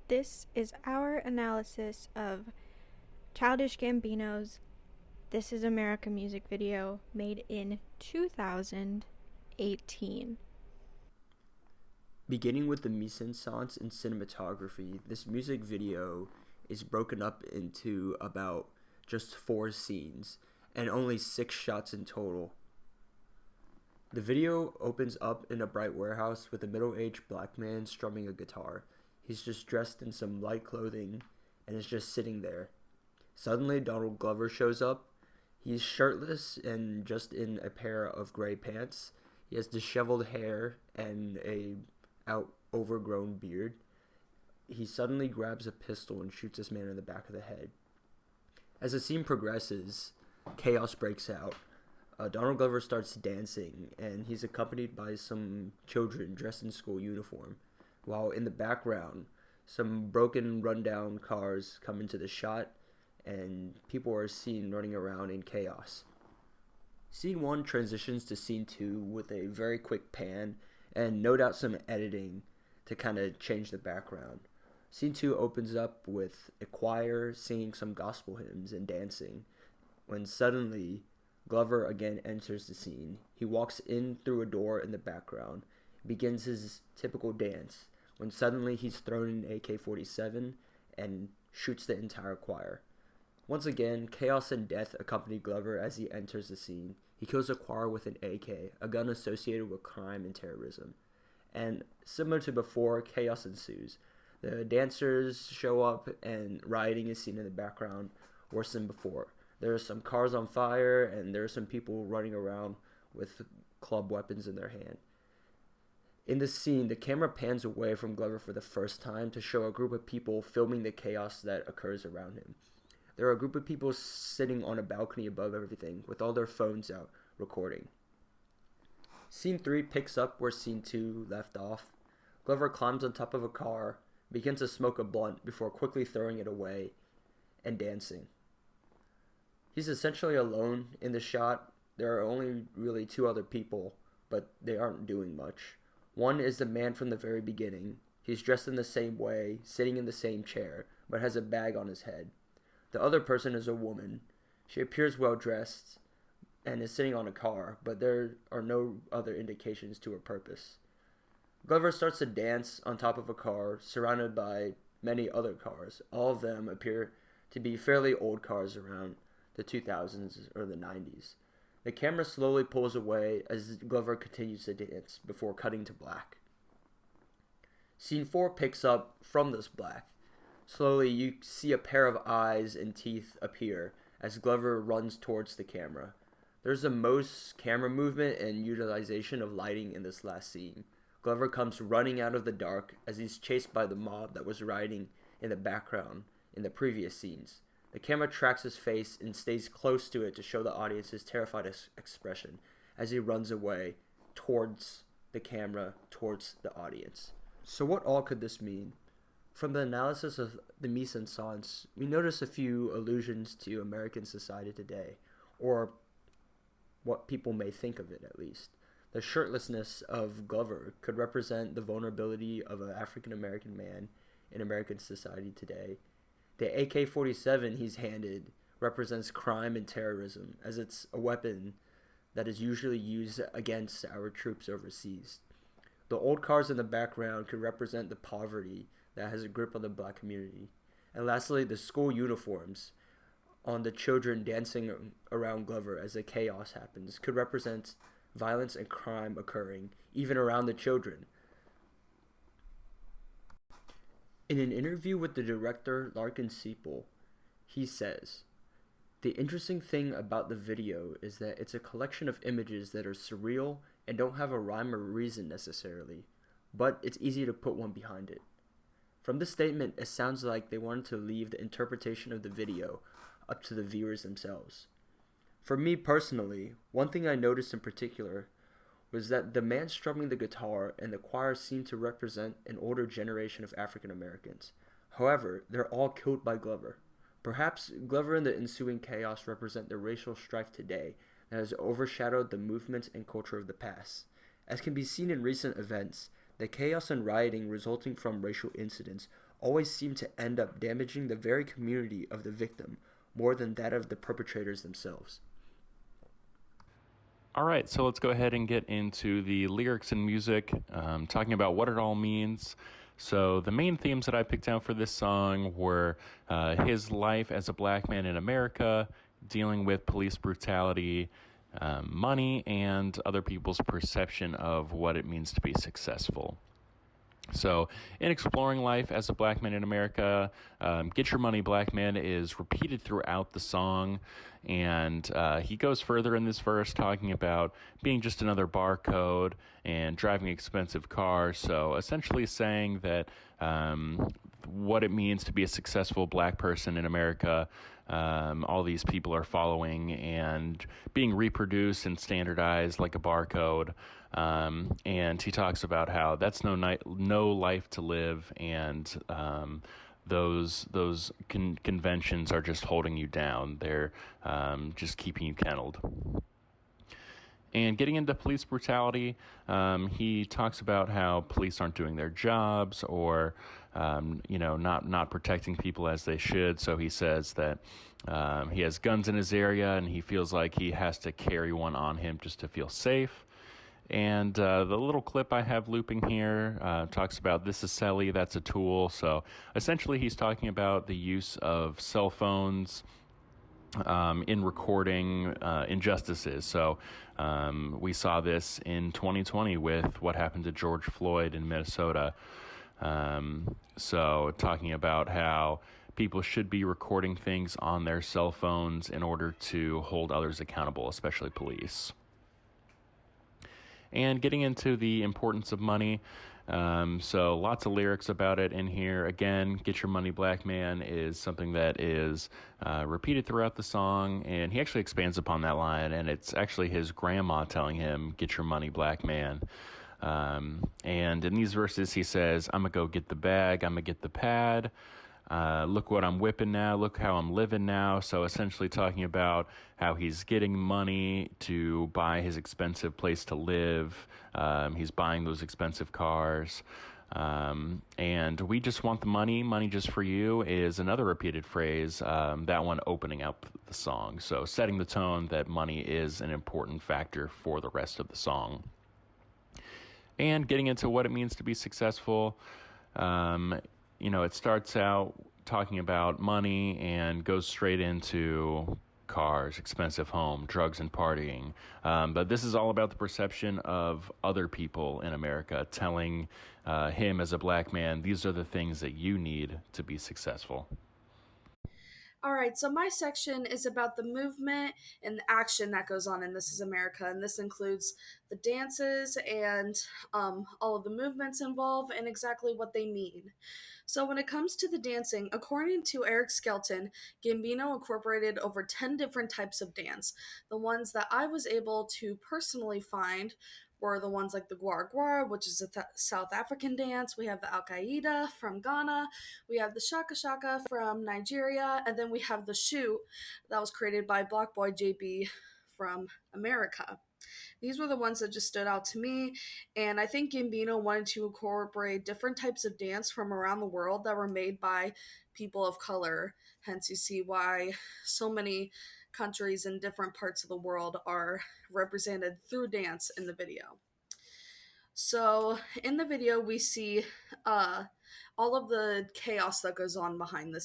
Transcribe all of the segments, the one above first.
This is our analysis of Childish Gambino's This Is America music video made in 2018. Beginning with the mise-en-scène and cinematography, this music video is broken up into about just 4 scenes and only 6 shots in total. The video opens up in a bright warehouse with a middle-aged black man strumming a guitar. He's just dressed in some light clothing and is just sitting there. Suddenly, Donald Glover shows up. He's shirtless and just in a pair of gray pants. He has disheveled hair and a overgrown beard. He suddenly grabs a pistol and shoots this man in the back of the head. As the scene progresses, chaos breaks out. Donald Glover starts dancing, and he's accompanied by some children dressed in school uniform, while in the background, some broken, rundown cars come into the shot, and people are seen running around in chaos. Scene 1 transitions to scene 2 with a very quick pan, and no doubt some editing to kind of change the background. Scene 2 opens up with a choir singing some gospel hymns and dancing, when suddenly Glover again enters the scene. He walks in through a door in the background, begins his typical dance, when suddenly he's thrown an AK-47 and shoots the entire choir. Once again, chaos and death accompany Glover as he enters the scene. He kills a choir with an AK, a gun associated with crime and terrorism. And similar to before, chaos ensues. The dancers show up and rioting is seen in the background, worse than before. There are some cars on fire, and there are some people running around with club weapons in their hand. In this scene, the camera pans away from Glover for the first time to show a group of people filming the chaos that occurs around him. There are a group of people sitting on a balcony above everything, with all their phones out, recording. Scene 3 picks up where scene 2 left off. Glover climbs on top of a car, begins to smoke a blunt before quickly throwing it away and dancing. He's essentially alone in the shot. There are only really 2 other people, but they aren't doing much. One is the man from the very beginning. He's dressed in the same way, sitting in the same chair, but has a bag on his head. The other person is a woman. She appears well dressed and is sitting on a car, but there are no other indications to her purpose. Glover starts to dance on top of a car, surrounded by many other cars. All of them appear to be fairly old cars around the 2000s or the 90s. The camera slowly pulls away as Glover continues to dance before cutting to black. Scene 4 picks up from this black. Slowly, you see a pair of eyes and teeth appear as Glover runs towards the camera. There's the most camera movement and utilization of lighting in this last scene. Glover comes running out of the dark as he's chased by the mob that was riding in the background in the previous scenes. The camera tracks his face and stays close to it to show the audience his terrified expression as he runs away towards the camera, towards the audience. So what all could this mean? From the analysis of the mise-en-scène, we notice a few allusions to American society today, or what people may think of it at least. The shirtlessness of Glover could represent the vulnerability of an African-American man in American society today. The AK-47 he's handed represents crime and terrorism, as it's a weapon that is usually used against our troops overseas. The old cars in the background could represent the poverty that has a grip on the black community. And lastly, the school uniforms on the children dancing around Glover as the chaos happens could represent violence and crime occurring even around the children. In an interview with the director Larkin Seipel, he says, "The interesting thing about the video is that it's a collection of images that are surreal and don't have a rhyme or reason necessarily, but it's easy to put one behind it." From this statement, it sounds like they wanted to leave the interpretation of the video up to the viewers themselves. For me personally, one thing I noticed in particular was that the man strumming the guitar and the choir seemed to represent an older generation of African Americans. However, they're all killed by Glover. Perhaps Glover and the ensuing chaos represent the racial strife today that has overshadowed the movements and culture of the past. As can be seen in recent events, The chaos and rioting resulting from racial incidents always seem to end up damaging the very community of the victim more than that of the perpetrators themselves. All right, so let's go ahead and get into the lyrics and music, talking about what it all means. So, the main themes that I picked out for this song were his life as a black man in America, dealing with police brutality, money, and other people's perception of what it means to be successful. So, in exploring life as a black man in America, Get Your Money, Black Man is repeated throughout the song. And he goes further in this verse talking about being just another barcode and driving expensive cars. So, essentially saying that what it means to be a successful black person in America, all these people are following and being reproduced and standardized like a barcode. And he talks about how that's no life to live, and those conventions are just holding you down. They're just keeping you kennelled. And getting into police brutality, he talks about how police aren't doing their jobs, or not protecting people as they should. So he says that he has guns in his area, and he feels like he has to carry one on him just to feel safe. And the little clip I have looping here talks about this is Selly, that's a tool. So essentially he's talking about the use of cell phones in recording injustices. So we saw this in 2020 with what happened to George Floyd in Minnesota. So talking about how people should be recording things on their cell phones in order to hold others accountable, especially police. And getting into the importance of money. So lots of lyrics about it in here. Again, Get Your Money, Black Man is something that is repeated throughout the song, and he actually expands upon that line, and it's actually his grandma telling him, Get your money, black man. And in these verses, he says, I'm going to go get the bag, I'm going to get the pad. Look what I'm whipping now, look how I'm living now. So essentially talking about how he's getting money to buy his expensive place to live. He's buying those expensive cars. And we just want the money, money just for you is another repeated phrase, that one opening up the song. So setting the tone that money is an important factor for the rest of the song. And getting into what it means to be successful. It starts out talking about money and goes straight into cars, expensive home, drugs, and partying. But this is all about the perception of other people in America telling him as a black man, these are the things that you need to be successful. All right, so my section is about the movement and the action that goes on in This Is America, and this includes the dances and all of the movements involved and exactly what they mean. So, when it comes to the dancing, according to Eric Skelton, Gambino incorporated over 10 different types of dance. The ones that I was able to personally find were the ones like the Gwar Gwar, which is a South African dance. We have the Al Qaeda from Ghana. We have the Shaka Shaka from Nigeria. And then we have the Shoot that was created by Black Boy JB from America. These were the ones that just stood out to me, and I think Gambino wanted to incorporate different types of dance from around the world that were made by people of color. Hence, you see why so many countries in different parts of the world are represented through dance in the video. So, in the video, we see all of the chaos that goes on behind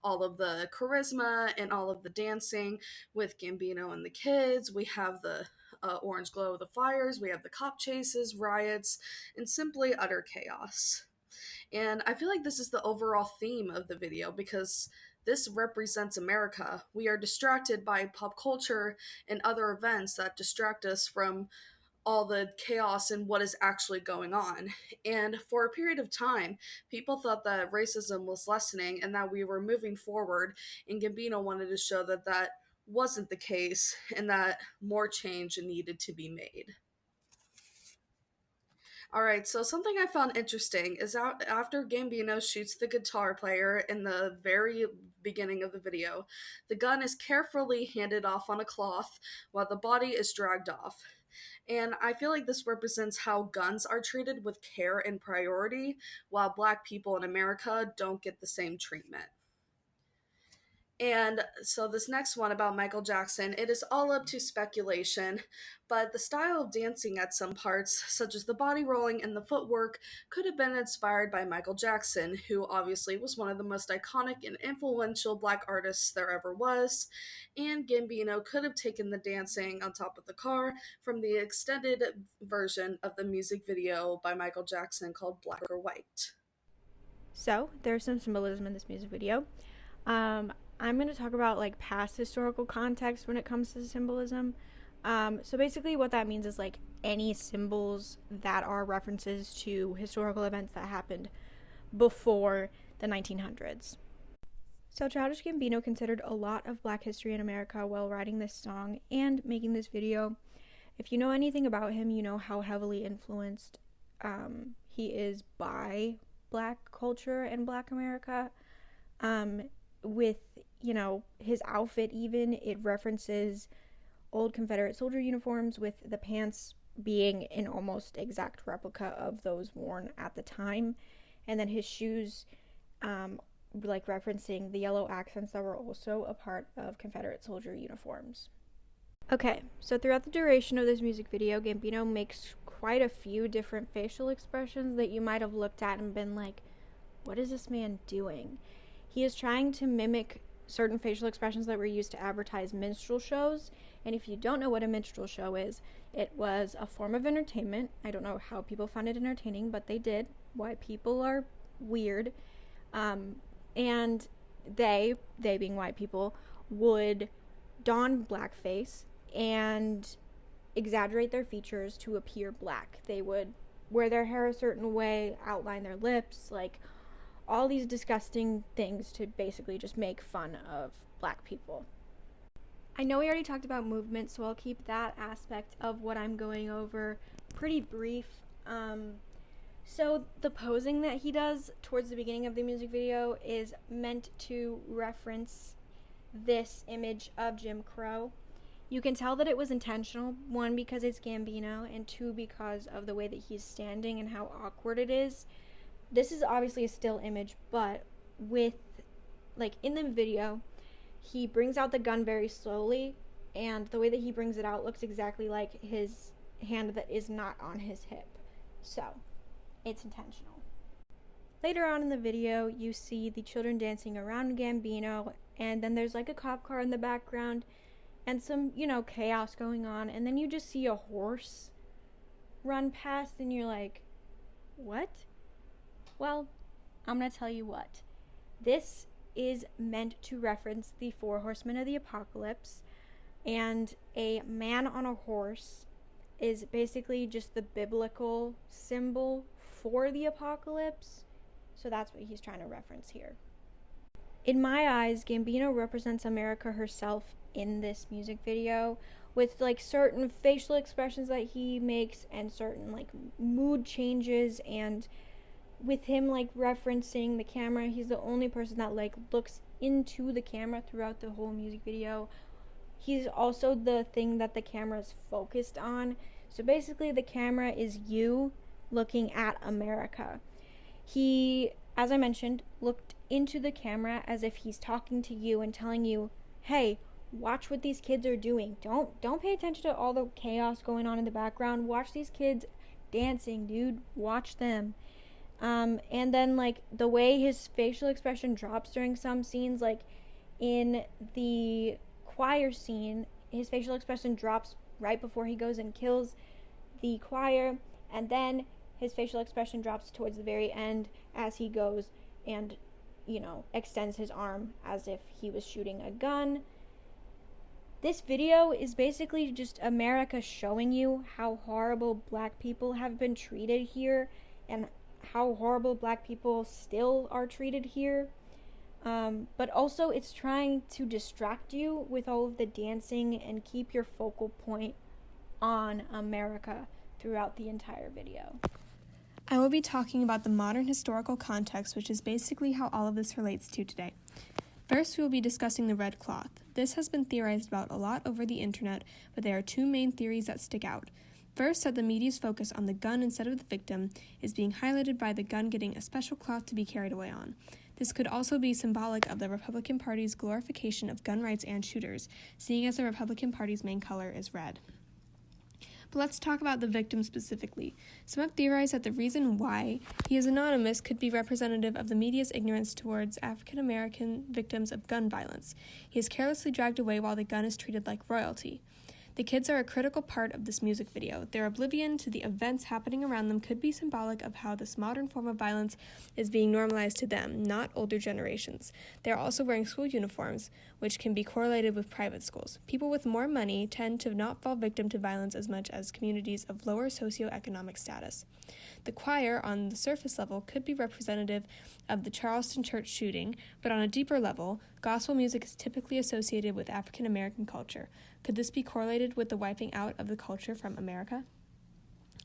all of the charisma and all of the dancing with Gambino and the kids. We have the orange glow of the fires, we have the cop chases, riots, and simply utter chaos. And I feel like this is the overall theme of the video because this represents America. We are distracted by pop culture and other events that distract us from all the chaos and what is actually going on. And for a period of time, people thought that racism was lessening and that we were moving forward. And Gambino wanted to show that that wasn't the case and that more change needed to be made. All right, so something I found interesting is after Gambino shoots the guitar player in the very beginning of the video, the gun is carefully handed off on a cloth while the body is dragged off. And I feel like this represents how guns are treated with care and priority, while Black people in America don't get the same treatment. And so, this next one about Michael Jackson, it is all up to speculation, but the style of dancing at some parts, such as the body rolling and the footwork, could have been inspired by Michael Jackson, who obviously was one of the most iconic and influential Black artists there ever was. And Gambino could have taken the dancing on top of the car from the extended version of the music video by Michael Jackson called Black or White. So, there's some symbolism in this music video. I'm going to talk about like past historical context when it comes to symbolism. So basically what that means is like any symbols that are references to historical events that happened before the 1900s. So Childish Gambino considered a lot of Black history in America while writing this song and making this video. If you know anything about him, you know how heavily influenced he is by Black culture and Black America. With, you know, his outfit even, it references old Confederate soldier uniforms, with the pants being an almost exact replica of those worn at the time. And then his shoes, like referencing the yellow accents that were also a part of Confederate soldier uniforms. Okay, so throughout the duration of this music video, Gambino makes quite a few different facial expressions that you might have looked at and been like, what is this man doing? He is trying to mimic certain facial expressions that were used to advertise minstrel shows. And if you don't know what a minstrel show is, it was a form of entertainment. I don't know how people found it entertaining, but they did. Why people are weird. And they being white people, would don blackface and exaggerate their features to appear Black. They would wear their hair a certain way, outline their lips, like all these disgusting things to basically just make fun of Black people. I know we already talked about movement, so I'll keep that aspect of what I'm going over pretty brief. So the posing that he does towards the beginning of the music video is meant to reference this image of Jim Crow. You can tell that it was intentional, one, because it's Gambino, and two, because of the way that he's standing and how awkward it is. This is obviously a still image, but with, like, in the video, he brings out the gun very slowly, and the way that he brings it out looks exactly like his hand that is not on his hip. So, it's intentional. Later on in the video, you see the children dancing around Gambino, and then there's like a cop car in the background, and some, you know, chaos going on, and then you just see a horse run past, and you're like, what? Well, I'm going to tell you what. This is meant to reference the 4 horsemen of the apocalypse, and a man on a horse is basically just the biblical symbol for the apocalypse, so that's what he's trying to reference here. In my eyes, Gambino represents America herself in this music video, with like certain facial expressions that he makes and certain like mood changes, and with him like referencing the camera. He's the only person that like looks into the camera throughout the whole music video. He's also the thing that the camera is focused on. So basically the camera is you looking at America. He, as I mentioned, looked into the camera as if he's talking to you and telling you, hey, watch what these kids are doing. Don't pay attention to all the chaos going on in the background. Watch these kids dancing, dude. Watch them. And then like the way his facial expression drops during some scenes, like in the choir scene, his facial expression drops right before he goes and kills the choir, and then his facial expression drops towards the very end as he goes and, you know, extends his arm as if he was shooting a gun. This video is basically just America showing you how horrible Black people have been treated here, and how horrible Black people still are treated here. But also it's trying to distract you with all of the dancing and keep your focal point on America throughout the entire video. I will be talking about the modern historical context, which is basically how all of this relates to today. First, we will be discussing the red cloth. This has been theorized about a lot over the internet, but there are two main theories that stick out. First, that the media's focus on the gun instead of the victim is being highlighted by the gun getting a special cloth to be carried away on. This could also be symbolic of the Republican Party's glorification of gun rights and shooters, seeing as the Republican Party's main color is red. But let's talk about the victim specifically. Some have theorized that the reason why he is anonymous could be representative of the media's ignorance towards African American victims of gun violence. He is carelessly dragged away while the gun is treated like royalty. The kids are a critical part of this music video. Their oblivion to the events happening around them could be symbolic of how this modern form of violence is being normalized to them, not older generations. They are also wearing school uniforms, which can be correlated with private schools. People with more money tend to not fall victim to violence as much as communities of lower socioeconomic status. The choir, on the surface level, could be representative of the Charleston church shooting, but on a deeper level, gospel music is typically associated with African American culture. Could this be correlated with the wiping out of the culture from America?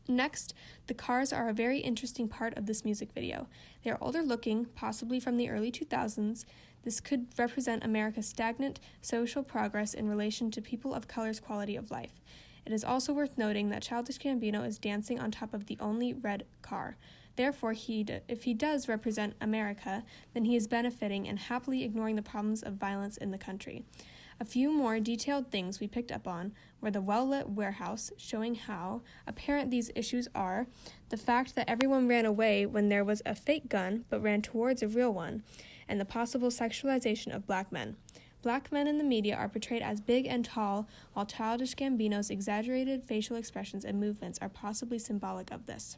Next, the cars are a very interesting part of this music video. They are older looking, possibly from the early 2000s. This could represent America's stagnant social progress in relation to people of color's quality of life. It is also worth noting that Childish Gambino is dancing on top of the only red car. Therefore, if he does represent America, then he is benefiting and happily ignoring the problems of violence in the country. A few more detailed things we picked up on were the well-lit warehouse, showing how apparent these issues are, the fact that everyone ran away when there was a fake gun but ran towards a real one, and the possible sexualization of black men. Black men in the media are portrayed as big and tall, while Childish Gambino's exaggerated facial expressions and movements are possibly symbolic of this.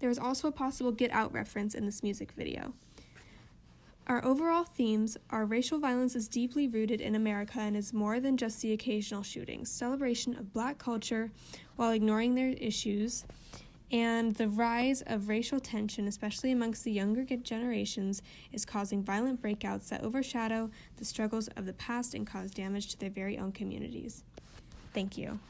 There is also a possible Get Out reference in this music video. Our overall themes are racial violence is deeply rooted in America and is more than just the occasional shootings, celebration of black culture while ignoring their issues, and the rise of racial tension, especially amongst the younger generations, is causing violent breakouts that overshadow the struggles of the past and cause damage to their very own communities. Thank you.